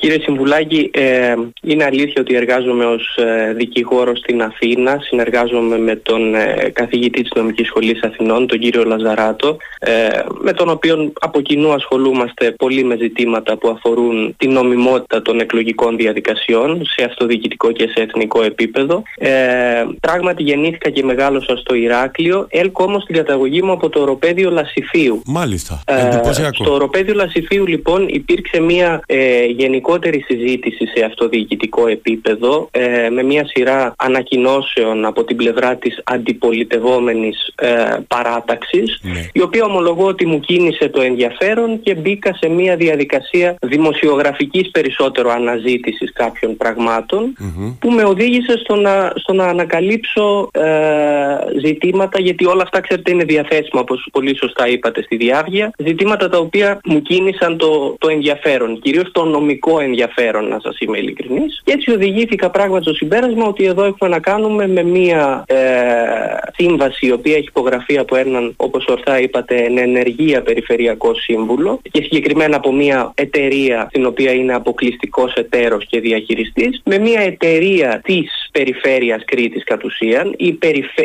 Κύριε Συμβουλάκη, είναι αλήθεια ότι εργάζομαι ως δικηγόρος στην Αθήνα. Συνεργάζομαι με τον καθηγητή της Νομικής Σχολής Αθηνών, τον κύριο Λαζαράτο, με τον οποίο από κοινού ασχολούμαστε πολύ με ζητήματα που αφορούν την νομιμότητα των εκλογικών διαδικασιών σε αυτοδιοικητικό και σε εθνικό επίπεδο. Πράγματι γεννήθηκα και μεγάλωσα στο Ηράκλειο. Έλκω όμως την καταγωγή μου από το οροπέδιο Λασιφίου. Μάλιστα. Στο οροπέδιο Λασιφίου λοιπόν υπήρξε μια γενικότερη συζήτηση σε αυτοδιοικητικό επίπεδο, με μια σειρά ανακοινώσεων από την πλευρά της αντιπολιτευόμενης παράταξης, η οποία ομολογώ ότι μου κίνησε το ενδιαφέρον και μπήκα σε μια διαδικασία δημοσιογραφικής περισσότερο αναζήτησης κάποιων πραγμάτων, που με οδήγησε στο να ανακαλύψω ζητήματα, γιατί όλα αυτά ξέρετε είναι διαθέσιμα, όπως πολύ σωστά είπατε, στη διάβγεια, ζητήματα τα οποία μου κίνησαν το ενδιαφέρον, κυρίως το νομικό ενδιαφέρον, να σας είμαι ειλικρινής, και έτσι οδηγήθηκα πράγματι στο συμπέρασμα ότι εδώ έχουμε να κάνουμε με μια σύμβαση η οποία έχει υπογραφεί από έναν, όπως ορθά είπατε, ενεργεία περιφερειακό σύμβουλο και συγκεκριμένα από μια εταιρεία την οποία είναι αποκλειστικός εταίρος και διαχειριστής, με μια εταιρεία της περιφέρειας Κρήτης κατ' ουσίαν,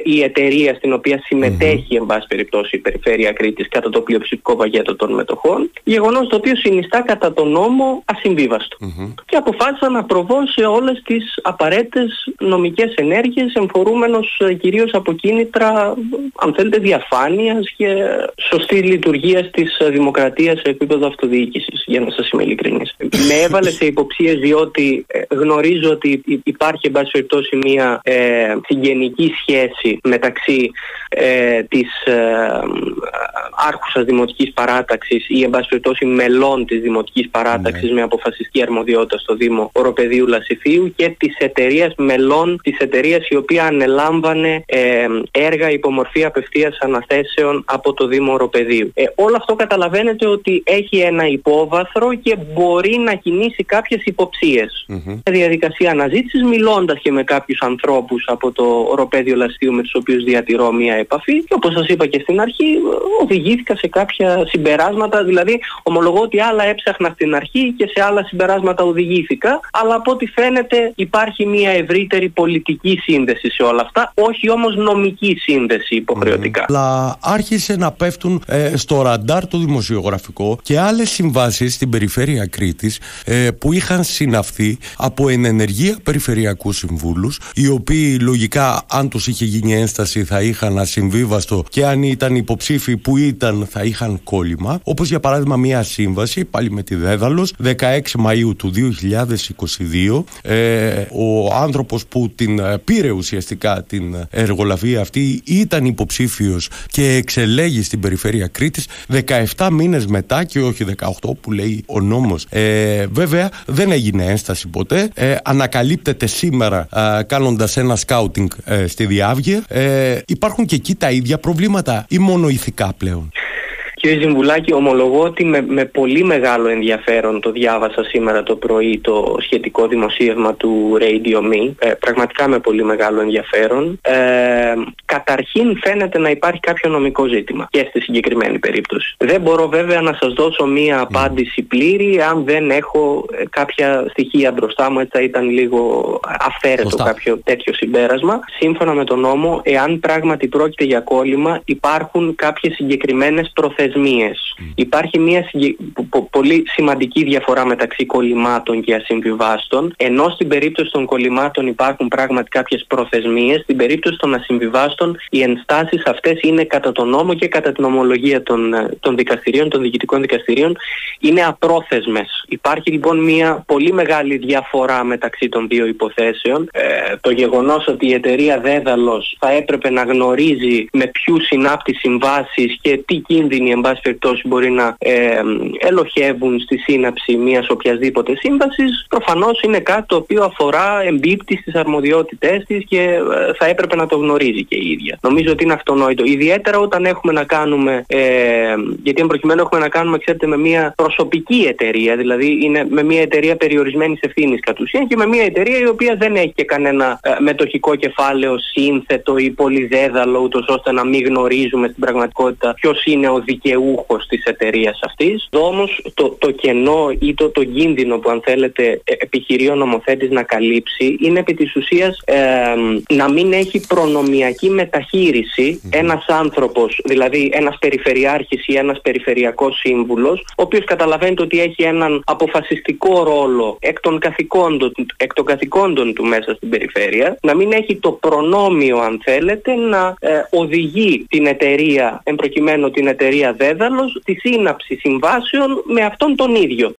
η εταιρεία στην οποία συμμετέχει εν πάση περιπτώσει η περιφέρεια Κρήτης κατά το πλειοψηφικό πακέτο των μετοχών, γεγονός το οποίο συνιστά κατά τον νόμο ασυμβίβαστο. Και αποφάσισα να προβώ σε όλες τις απαραίτητες νομικές ενέργειες, εμφορούμενος κυρίως από κίνητρα, αν θέλετε, διαφάνειας και σωστή λειτουργίας της δημοκρατίας σε επίπεδο αυτοδιοίκησης, για να σας είμαι ειλικρινής. Με έβαλε σε υποψίες διότι γνωρίζω ότι υπάρχει εν πάση περιπτώσει μια συγγενική σχέση μεταξύ της άρχουσας δημοτικής παράταξης ή εν πάση περιπτώσει μελών της δημοτικής παράταξης με αποφασιστική αρμοδιότητα στο Δήμο Οροπεδίου Λασιφίου και της εταιρείας μελών της εταιρείας η οποία ανελάμβανε έργα υπομορφή απευθείας αναθέσεων από το Δήμο Οροπεδίου. Όλο αυτό καταλαβαίνετε ότι έχει ένα υπόβαθρο και μπορεί να κινήσει κάποιες υποψίες. Διαδικασία αναζήτησης, μιλώντας και με κάποιους ανθρώπους από το Οροπέδιο Λασιφίου με τους οποίους διατηρώ μια επαφή, και όπως σας είπα και στην αρχή, οδηγήθηκα σε κάποια συμπεράσματα, δηλαδή ομολογώ ότι άλλα έψαχνα στην αρχή και σε άλλα συμπεράσματα οδηγήθηκα, αλλά από ό,τι φαίνεται υπάρχει μια ευρύτερη πολιτική σύνδεση σε όλα αυτά, όχι όμως νομική σύνδεση υποχρεωτικά. Αλλά άρχισε να πέφτουν στο ραντάρ το δημοσιογραφικό και άλλες συμβάσεις στην περιφέρεια Κρήτης που είχαν συναυθεί από ενεργεία περιφερειακούς συμβούλους, οι οποίοι λογικά αν τους είχε γίνει ένσταση θα είχαν ασυμβίβαστο και αν ήταν υποψήφοι που ήταν θα είχαν κόλλημα, όπως για παράδειγμα μια σύμβαση πάλι με τη Δέδαλος 16 Μαΐου του 2022. Ο άνθρωπος που την πήρε ουσιαστικά την εργολαβία αυτή ήταν υποψήφιος και εξελέγει στην περιφέρεια Κρήτης 17 μήνες μετά και όχι 18 που λέει ο νόμος. Βέβαια δεν έγινε ένσταση ποτέ. Ανακαλύπτεται σήμερα κάνοντας ένα σκάουτινγκ στη διάβγεια. Υπάρχουν και εκεί τα ίδια προβλήματα ή μόνο ηθικά πλέον? Κύριε Συμβουλάκη, ομολογώ ότι με πολύ μεγάλο ενδιαφέρον το διάβασα σήμερα το πρωί το σχετικό δημοσίευμα του Radio Me. Πραγματικά με πολύ μεγάλο ενδιαφέρον. Καταρχήν φαίνεται να υπάρχει κάποιο νομικό ζήτημα και στη συγκεκριμένη περίπτωση. Δεν μπορώ βέβαια να σας δώσω μία απάντηση πλήρη αν δεν έχω κάποια στοιχεία μπροστά μου, έτσι θα ήταν λίγο αυθαίρετο κάποιο τέτοιο συμπέρασμα. Σύμφωνα με τον νόμο, εάν πράγματι πρόκειται για κόλλημα, υπάρχουν κάποιες συγκεκριμένες προθεσμίες. Υπάρχει μια πολύ σημαντική διαφορά μεταξύ κολλημάτων και ασυμβιβάστων, ενώ στην περίπτωση των κολλημάτων υπάρχουν πράγματι κάποιες προθεσμίες, στην περίπτωση των ασυμβιβάστων οι ενστάσεις αυτές είναι κατά τον νόμο και κατά την ομολογία των δικαστηρίων, των διοικητικών δικαστηρίων, είναι απρόθεσμες. Υπάρχει λοιπόν μια πολύ μεγάλη διαφορά μεταξύ των δύο υποθέσεων. Το γεγονός ότι η εταιρεία Δέδαλος θα έπρεπε να γνωρίζει με ποιους συνάπτει συμβάσεις και τι κίνδυνοι εν πάση περιπτώσει μπορεί να ελοχεύουν στη σύναψη μιας οποιασδήποτε σύμβασης, προφανώς είναι κάτι το οποίο αφορά, εμπίπτει στις αρμοδιότητές της και θα έπρεπε να το γνωρίζει και η ίδια. Νομίζω ότι είναι αυτονόητο. Ιδιαίτερα όταν έχουμε να κάνουμε, γιατί εν προκειμένου έχουμε να κάνουμε, ξέρετε, με μια προσωπική εταιρεία, δηλαδή είναι με μια εταιρεία περιορισμένης ευθύνης κατ' ουσίαν και με μια εταιρεία η οποία δεν έχει και κανένα μετοχικό κεφάλαιο σύνθετο ή πολυδέδαλο, ούτως ώστε να μην γνωρίζουμε στην πραγματικότητα ποιος είναι ο δικαιούχος δικαιούχος της εταιρείας αυτής. Όμως το κενό ή το κίνδυνο που, αν θέλετε, επιχειρεί ο νομοθέτης να καλύψει είναι επί της ουσίας να μην έχει προνομιακή μεταχείριση ένας άνθρωπος, δηλαδή ένας περιφερειάρχης ή ένας περιφερειακός σύμβουλος, ο οποίος καταλαβαίνετε ότι έχει έναν αποφασιστικό ρόλο εκ των καθηκόντων του μέσα στην περιφέρεια, να μην έχει το προνόμιο, αν θέλετε, να οδηγεί την εταιρεία, εν προκειμένου την εταιρεία Δέδαλος, στη σύναψη συμβάσεων με αυτόν τον ίδιο.